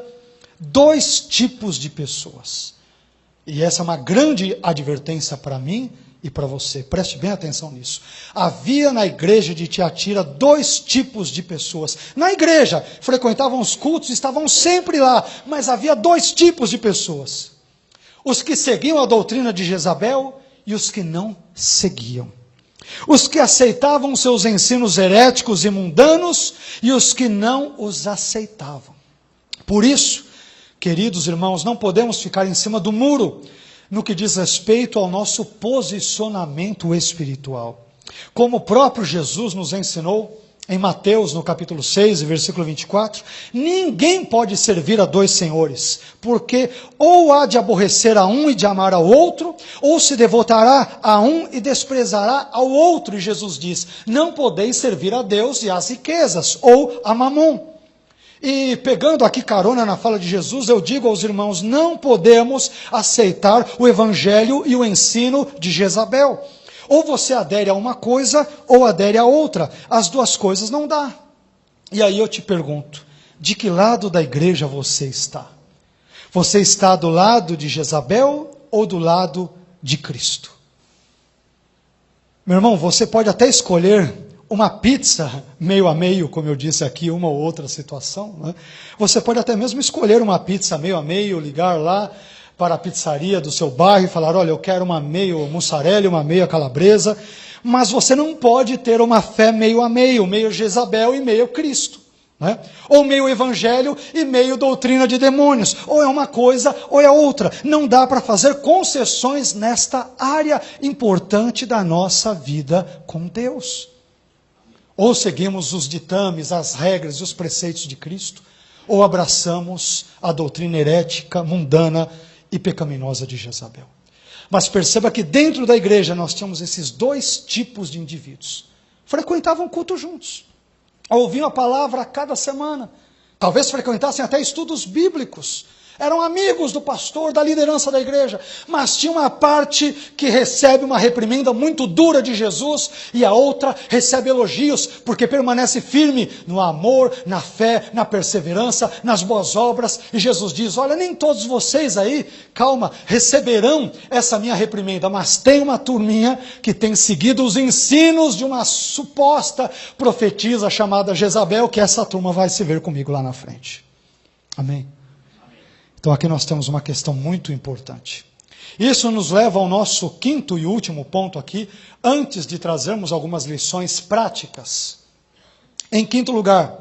dois tipos de pessoas. E essa é uma grande advertência para mim e para você, preste bem atenção nisso. Havia na igreja de Tiatira dois tipos de pessoas. Na igreja, frequentavam os cultos, estavam sempre lá, mas havia dois tipos de pessoas. Os que seguiam a doutrina de Jezabel e os que não seguiam. Os que aceitavam seus ensinos heréticos e mundanos e os que não os aceitavam. Por isso, queridos irmãos, não podemos ficar em cima do muro no que diz respeito ao nosso posicionamento espiritual. Como o próprio Jesus nos ensinou em Mateus, no capítulo 6, versículo 24, ninguém pode servir a dois senhores, porque ou há de aborrecer a um e de amar ao outro, ou se devotará a um e desprezará ao outro. E Jesus diz, não podeis servir a Deus e às riquezas, ou a Mamon. E pegando aqui carona na fala de Jesus, eu digo aos irmãos, não podemos aceitar o evangelho e o ensino de Jezabel. Ou você adere a uma coisa, ou adere a outra. As duas coisas não dá. E aí eu te pergunto, de que lado da igreja você está? Você está do lado de Jezabel ou do lado de Cristo? Meu irmão, você pode até escolher uma pizza meio a meio, como eu disse aqui, uma ou outra situação, né? Você pode até mesmo escolher uma pizza meio a meio, ligar lá para a pizzaria do seu bairro e falar, olha, eu quero uma meio mussarela e uma meia calabresa, mas você não pode ter uma fé meio a meio Jezabel e meio Cristo, né? Ou meio evangelho e meio doutrina de demônios, ou é uma coisa ou é outra. Não dá para fazer concessões nesta área importante da nossa vida com Deus. Ou seguimos os ditames, as regras e os preceitos de Cristo, ou abraçamos a doutrina herética, mundana e pecaminosa de Jezabel. Mas perceba que dentro da igreja nós tínhamos esses dois tipos de indivíduos. Frequentavam culto juntos, ouviam a palavra a cada semana, talvez frequentassem até estudos bíblicos, Eram amigos do pastor, da liderança da igreja, mas tinha uma parte que recebe uma reprimenda muito dura de Jesus e a outra recebe elogios, porque permanece firme no amor, na fé, na perseverança, nas boas obras. E Jesus diz, olha, nem todos vocês aí, calma, receberão essa minha reprimenda, mas tem uma turminha que tem seguido os ensinos de uma suposta profetisa chamada Jezabel, que essa turma vai se ver comigo lá na frente. Amém? Então aqui nós temos uma questão muito importante. Isso nos leva ao nosso quinto e último ponto aqui, antes de trazermos algumas lições práticas. Em quinto lugar,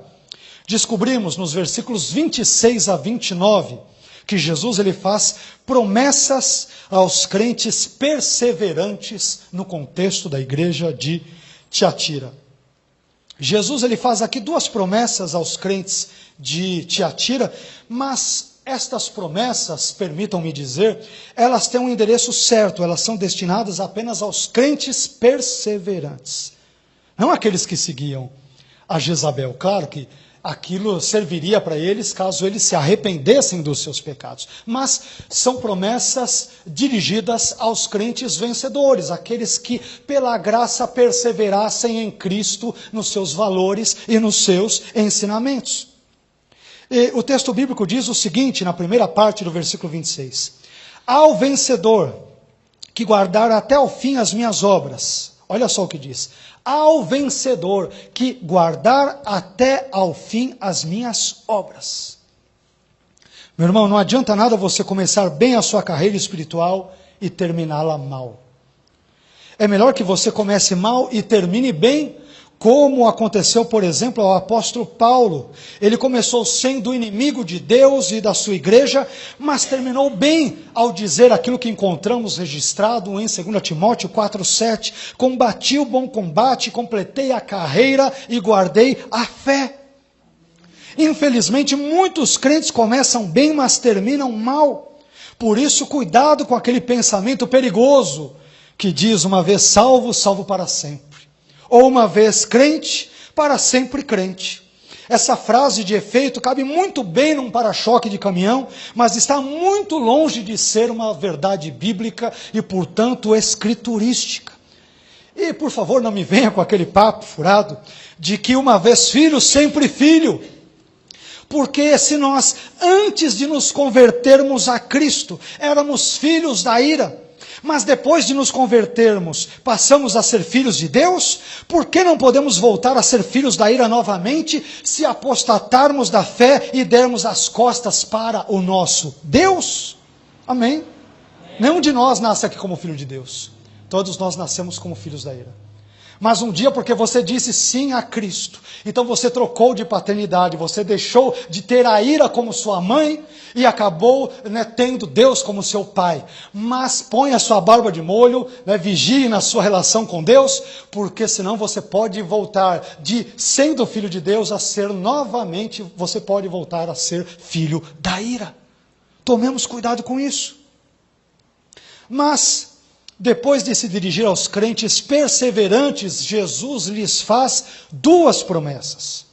descobrimos nos versículos 26 a 29, que Jesus ele faz promessas aos crentes perseverantes no contexto da igreja de Tiatira. Jesus ele faz aqui duas promessas aos crentes de Tiatira, mas estas promessas, permitam-me dizer, elas têm um endereço certo, elas são destinadas apenas aos crentes perseverantes. Não aqueles que seguiam a Jezabel. Claro que aquilo serviria para eles caso eles se arrependessem dos seus pecados. Mas são promessas dirigidas aos crentes vencedores, aqueles que pela graça perseverassem em Cristo, nos seus valores e nos seus ensinamentos. E o texto bíblico diz o seguinte, na primeira parte do versículo 26. Ao vencedor que guardar até o fim as minhas obras. Olha só o que diz. Ao vencedor que guardar até ao fim as minhas obras. Meu irmão, não adianta nada você começar bem a sua carreira espiritual e terminá-la mal. É melhor que você comece mal e termine bem, como aconteceu, por exemplo, ao apóstolo Paulo. Ele começou sendo inimigo de Deus e da sua igreja, mas terminou bem ao dizer aquilo que encontramos registrado em 2 Timóteo 4,7. Combati o bom combate, completei a carreira e guardei a fé. Infelizmente, muitos crentes começam bem, mas terminam mal. Por isso, cuidado com aquele pensamento perigoso que diz uma vez salvo, salvo para sempre. Ou uma vez crente, para sempre crente. Essa frase de efeito cabe muito bem num para-choque de caminhão, mas está muito longe de ser uma verdade bíblica e, portanto, escriturística. E, por favor, não me venha com aquele papo furado de que uma vez filho, sempre filho. Porque se nós, antes de nos convertermos a Cristo, éramos filhos da ira, mas depois de nos convertermos, passamos a ser filhos de Deus, por que não podemos voltar a ser filhos da ira novamente, se apostatarmos da fé e dermos as costas para o nosso Deus? Amém? Nenhum de nós nasce aqui como filho de Deus. Todos nós nascemos como filhos da ira. Mas um dia, porque você disse sim a Cristo, então você trocou de paternidade, você deixou de ter a ira como sua mãe e acabou tendo Deus como seu pai. Mas põe a sua barba de molho, vigie na sua relação com Deus, porque senão você pode voltar de sendo filho de Deus a ser novamente, você pode voltar a ser filho da ira. Tomemos cuidado com isso. Mas depois de se dirigir aos crentes perseverantes, Jesus lhes faz duas promessas.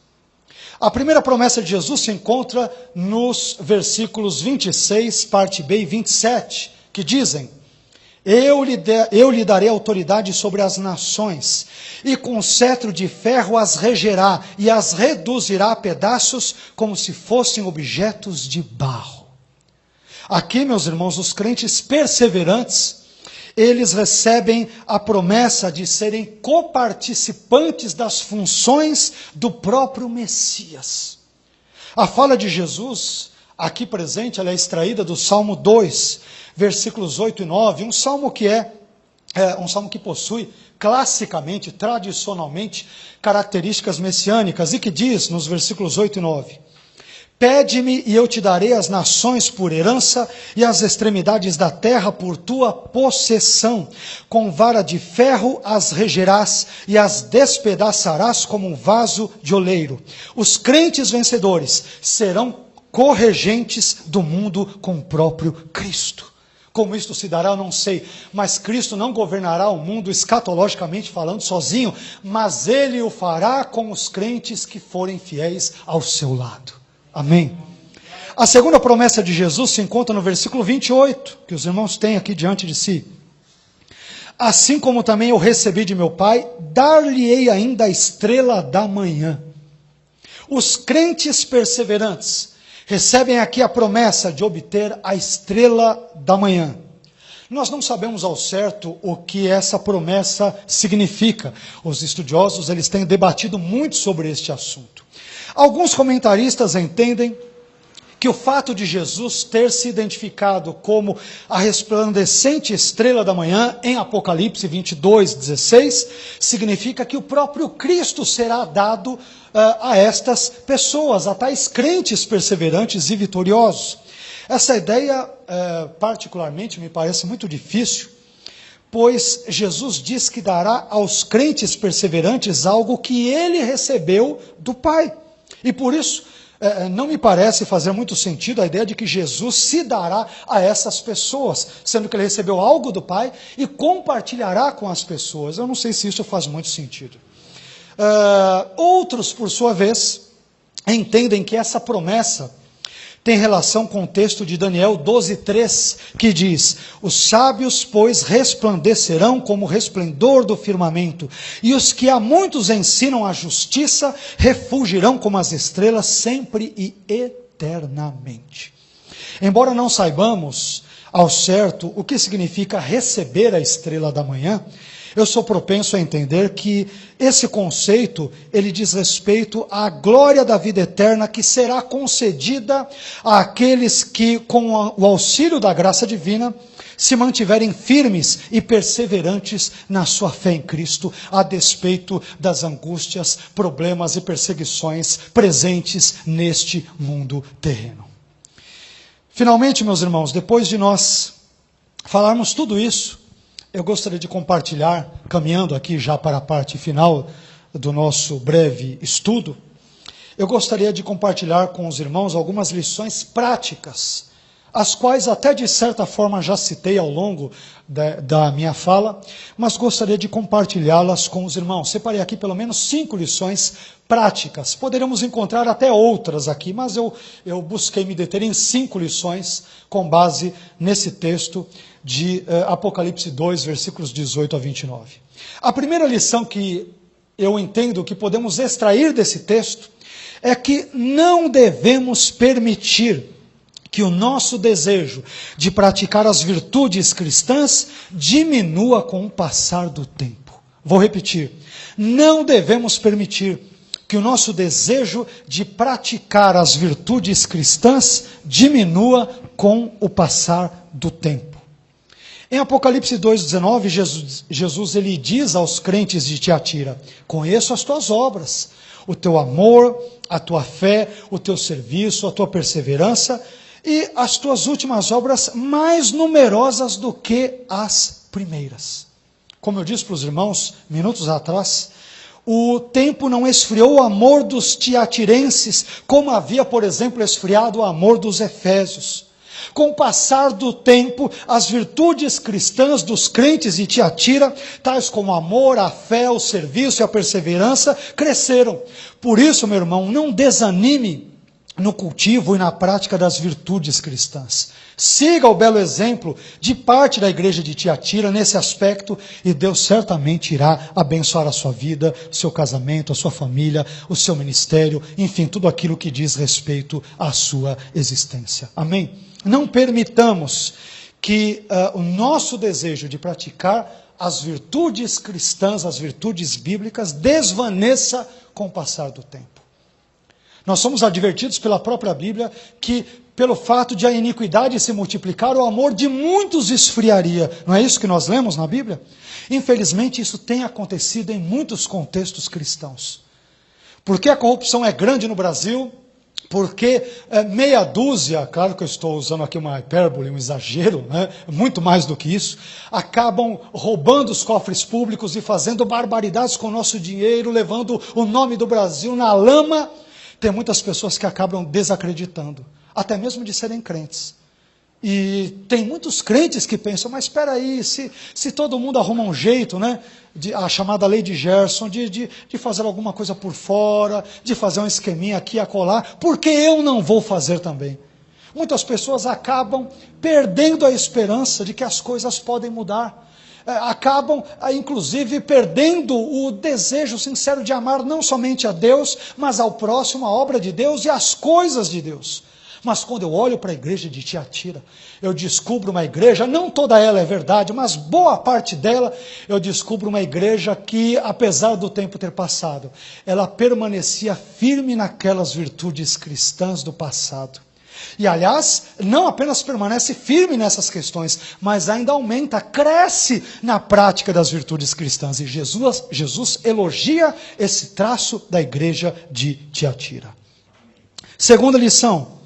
A primeira promessa de Jesus se encontra nos versículos 26, parte B e 27, que dizem: Eu lhe darei autoridade sobre as nações, e com cetro de ferro as regerá, e as reduzirá a pedaços, como se fossem objetos de barro. Aqui, meus irmãos, os crentes perseverantes, eles recebem a promessa de serem coparticipantes das funções do próprio Messias. A fala de Jesus, aqui presente, ela é extraída do Salmo 2, versículos 8 e 9, um salmo que possui classicamente, tradicionalmente, características messiânicas, e que diz nos versículos 8 e 9: Pede-me e eu te darei as nações por herança e as extremidades da terra por tua possessão. Com vara de ferro as regerás e as despedaçarás como um vaso de oleiro. Os crentes vencedores serão corregentes do mundo com o próprio Cristo. Como isto se dará, eu não sei, mas Cristo não governará o mundo escatologicamente falando sozinho, mas Ele o fará com os crentes que forem fiéis ao seu lado. Amém? A segunda promessa de Jesus se encontra no versículo 28, que os irmãos têm aqui diante de si. Assim como também eu recebi de meu Pai, dar-lhe-ei ainda a estrela da manhã. Os crentes perseverantes recebem aqui a promessa de obter a estrela da manhã. Nós não sabemos ao certo o que essa promessa significa. Os estudiosos eles têm debatido muito sobre este assunto. Alguns comentaristas entendem que o fato de Jesus ter se identificado como a resplandecente estrela da manhã, em Apocalipse 22:16, significa que o próprio Cristo será dado a estas pessoas, a tais crentes perseverantes e vitoriosos. Essa ideia, particularmente, me parece muito difícil, pois Jesus diz que dará aos crentes perseverantes algo que ele recebeu do Pai. E por isso, não me parece fazer muito sentido a ideia de que Jesus se dará a essas pessoas, sendo que ele recebeu algo do Pai e compartilhará com as pessoas. Eu não sei se isso faz muito sentido. Outros, por sua vez, entendem que essa promessa tem relação com o texto de Daniel 12:3, que diz: os sábios, pois, resplandecerão como o resplendor do firmamento, e os que a muitos ensinam a justiça refulgirão como as estrelas sempre e eternamente. Embora não saibamos ao certo o que significa receber a estrela da manhã, eu sou propenso a entender que esse conceito, ele diz respeito à glória da vida eterna que será concedida àqueles que, com o auxílio da graça divina, se mantiverem firmes e perseverantes na sua fé em Cristo, a despeito das angústias, problemas e perseguições presentes neste mundo terreno. Finalmente, meus irmãos, depois de nós falarmos tudo isso, eu gostaria de compartilhar, caminhando aqui já para a parte final do nosso breve estudo, eu gostaria de compartilhar com os irmãos algumas lições práticas, as quais até de certa forma já citei ao longo da minha fala, mas gostaria de compartilhá-las com os irmãos. Separei aqui pelo menos 5 lições práticas. Poderíamos encontrar até outras aqui, mas eu busquei me deter em 5 lições com base nesse texto de Apocalipse 2, versículos 18 a 29. A primeira lição que eu entendo que podemos extrair desse texto é que não devemos permitir que o nosso desejo de praticar as virtudes cristãs diminua com o passar do tempo. Vou repetir. Não devemos permitir que o nosso desejo de praticar as virtudes cristãs diminua com o passar do tempo. Em Apocalipse 2,19, Jesus ele diz aos crentes de Tiatira: conheço as tuas obras, o teu amor, a tua fé, o teu serviço, a tua perseverança e as tuas últimas obras mais numerosas do que as primeiras. Como eu disse para os irmãos minutos atrás, o tempo não esfriou o amor dos tiatirenses, como havia, por exemplo, esfriado o amor dos efésios. Com o passar do tempo, as virtudes cristãs dos crentes de Tiatira, tais como o amor, a fé, o serviço e a perseverança, cresceram. Por isso, meu irmão, não desanime no cultivo e na prática das virtudes cristãs. Siga o belo exemplo de parte da igreja de Tiatira nesse aspecto e Deus certamente irá abençoar a sua vida, o seu casamento, a sua família, o seu ministério, enfim, tudo aquilo que diz respeito à sua existência. Amém? Não permitamos que o nosso desejo de praticar as virtudes cristãs, as virtudes bíblicas, desvaneça com o passar do tempo. Nós somos advertidos pela própria Bíblia que, pelo fato de a iniquidade se multiplicar, o amor de muitos esfriaria. Não é isso que nós lemos na Bíblia? Infelizmente, isso tem acontecido em muitos contextos cristãos. Porque a corrupção é grande no Brasil, porque meia dúzia, claro que eu estou usando aqui uma hipérbole, um exagero, né? Muito mais do que isso, acabam roubando os cofres públicos e fazendo barbaridades com o nosso dinheiro, levando o nome do Brasil na lama. Tem muitas pessoas que acabam desacreditando, até mesmo de serem crentes. E tem muitos crentes que pensam, mas espera aí, se todo mundo arruma um jeito, né, a chamada lei de Gerson, de fazer alguma coisa por fora, de fazer um esqueminha aqui e acolá, por que eu não vou fazer também? Muitas pessoas acabam perdendo a esperança de que as coisas podem mudar. Acabam, inclusive, perdendo o desejo sincero de amar não somente a Deus, mas ao próximo, a obra de Deus e as coisas de Deus. Mas quando eu olho para a igreja de Tiatira, eu descubro uma igreja, não toda ela é verdade, mas boa parte dela, eu descubro uma igreja que, apesar do tempo ter passado, ela permanecia firme naquelas virtudes cristãs do passado. E, aliás, não apenas permanece firme nessas questões, mas ainda aumenta, cresce na prática das virtudes cristãs. E Jesus elogia esse traço da igreja de Tiatira. Segunda lição: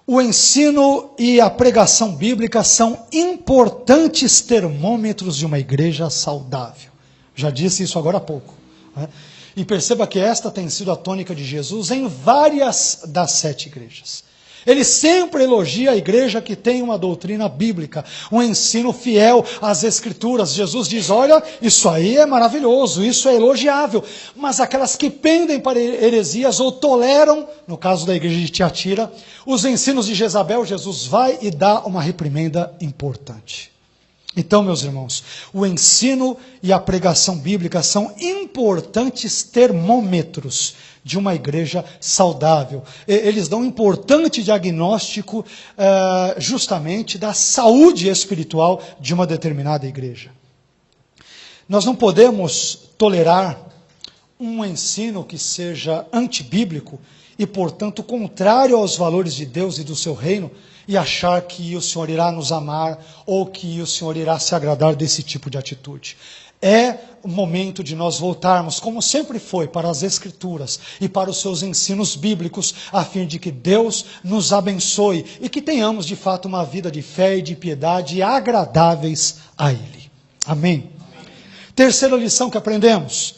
o ensino e a pregação bíblica são importantes termômetros de uma igreja saudável. Já disse isso agora há pouco, né? E perceba que esta tem sido a tônica de Jesus em várias das 7 igrejas. Ele sempre elogia a igreja que tem uma doutrina bíblica, um ensino fiel às Escrituras. Jesus diz, olha, isso aí é maravilhoso, isso é elogiável. Mas aquelas que pendem para heresias ou toleram, no caso da igreja de Tiatira, os ensinos de Jezabel, Jesus vai e dá uma reprimenda importante. Então, meus irmãos, o ensino e a pregação bíblica são importantes termômetros de uma igreja saudável. Eles dão um importante diagnóstico justamente da saúde espiritual de uma determinada igreja. Nós não podemos tolerar um ensino que seja antibíblico e, portanto, contrário aos valores de Deus e do seu reino, e achar que o Senhor irá nos amar ou que o Senhor irá se agradar desse tipo de atitude. É o momento de nós voltarmos, como sempre foi, para as Escrituras e para os seus ensinos bíblicos, a fim de que Deus nos abençoe e que tenhamos, de fato, uma vida de fé e de piedade agradáveis a Ele. Amém? Terceira lição que aprendemos: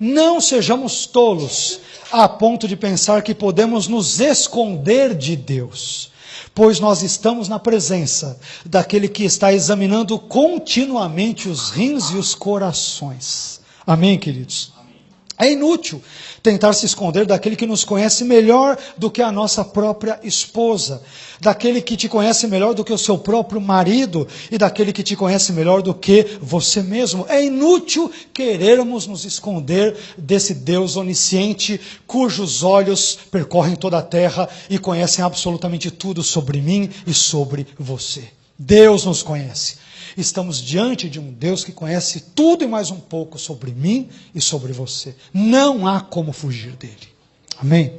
não sejamos tolos a ponto de pensar que podemos nos esconder de Deus, pois nós estamos na presença daquele que está examinando continuamente os rins e os corações. Amém, queridos? Amém. É inútil tentar se esconder daquele que nos conhece melhor do que a nossa própria esposa, daquele que te conhece melhor do que o seu próprio marido e daquele que te conhece melhor do que você mesmo. É inútil querermos nos esconder desse Deus onisciente, cujos olhos percorrem toda a terra e conhecem absolutamente tudo sobre mim e sobre você. Deus nos conhece. Estamos diante de um Deus que conhece tudo e mais um pouco sobre mim e sobre você. Não há como fugir dele. Amém?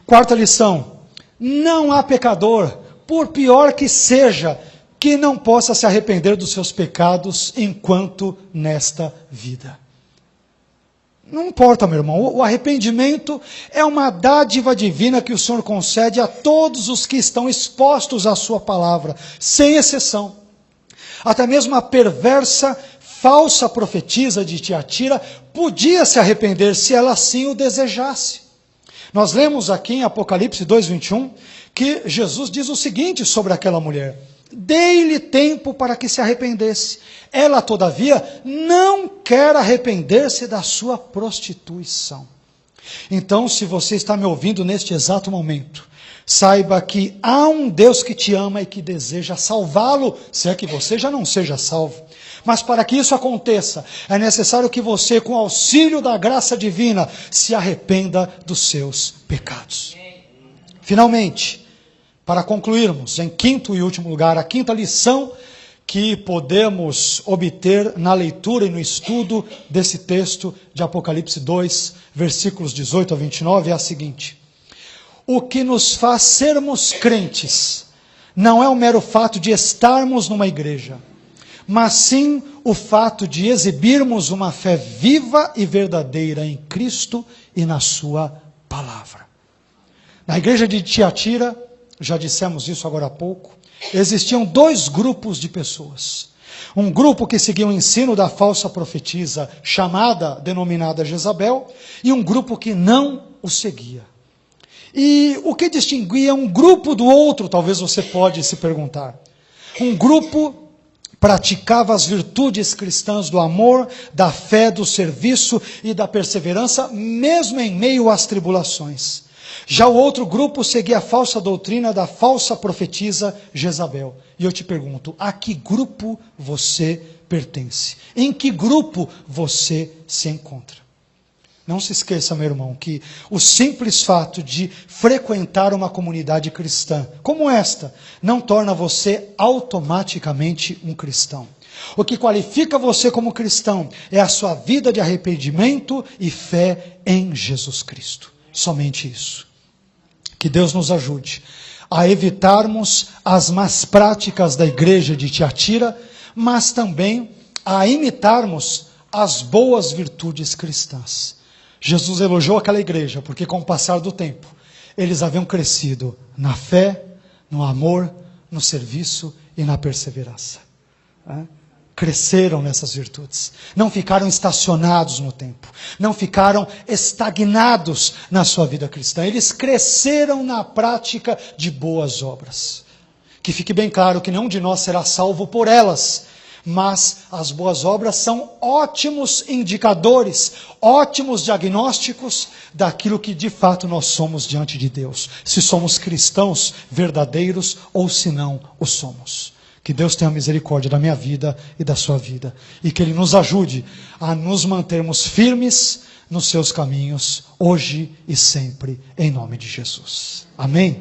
Quarta lição: não há pecador, por pior que seja, que não possa se arrepender dos seus pecados enquanto nesta vida. Não importa, meu irmão, o arrependimento é uma dádiva divina que o Senhor concede a todos os que estão expostos à sua palavra, sem exceção. Até mesmo a perversa, falsa profetisa de Tiatira podia se arrepender se ela assim o desejasse. Nós lemos aqui em Apocalipse 2:21 que Jesus diz o seguinte sobre aquela mulher: dei-lhe tempo para que se arrependesse. Ela, todavia, não quer arrepender-se da sua prostituição. Então, se você está me ouvindo neste exato momento, saiba que há um Deus que te ama e que deseja salvá-lo, se é que você já não seja salvo. Mas para que isso aconteça, é necessário que você, com o auxílio da graça divina, se arrependa dos seus pecados. Finalmente, para concluirmos, em quinto e último lugar, a quinta lição que podemos obter na leitura e no estudo desse texto de Apocalipse 2, versículos 18 a 29, é a seguinte: o que nos faz sermos crentes não é o mero fato de estarmos numa igreja, mas sim o fato de exibirmos uma fé viva e verdadeira em Cristo e na sua palavra. Na igreja de Tiatira, já dissemos isso agora há pouco, existiam 2 grupos de pessoas. Um grupo que seguia o ensino da falsa profetisa denominada Jezabel, e um grupo que não o seguia. E o que distinguia um grupo do outro, talvez você pode se perguntar. Um grupo praticava as virtudes cristãs do amor, da fé, do serviço e da perseverança, mesmo em meio às tribulações. Já o outro grupo seguia a falsa doutrina da falsa profetisa Jezabel. E eu te pergunto, a que grupo você pertence? Em que grupo você se encontra? Não se esqueça, meu irmão, que o simples fato de frequentar uma comunidade cristã como esta não torna você automaticamente um cristão. O que qualifica você como cristão é a sua vida de arrependimento e fé em Jesus Cristo. Somente isso. Que Deus nos ajude a evitarmos as más práticas da igreja de Tiatira, mas também a imitarmos as boas virtudes cristãs. Jesus elogiou aquela igreja porque com o passar do tempo eles haviam crescido na fé, no amor, no serviço e na perseverança. Cresceram nessas virtudes, não ficaram estacionados no tempo, não ficaram estagnados na sua vida cristã, eles cresceram na prática de boas obras. Que fique bem claro que nenhum de nós será salvo por elas, mas as boas obras são ótimos indicadores, ótimos diagnósticos daquilo que de fato nós somos diante de Deus, se somos cristãos verdadeiros ou se não o somos. Que Deus tenha misericórdia da minha vida e da sua vida. E que Ele nos ajude a nos mantermos firmes nos seus caminhos, hoje e sempre, em nome de Jesus. Amém?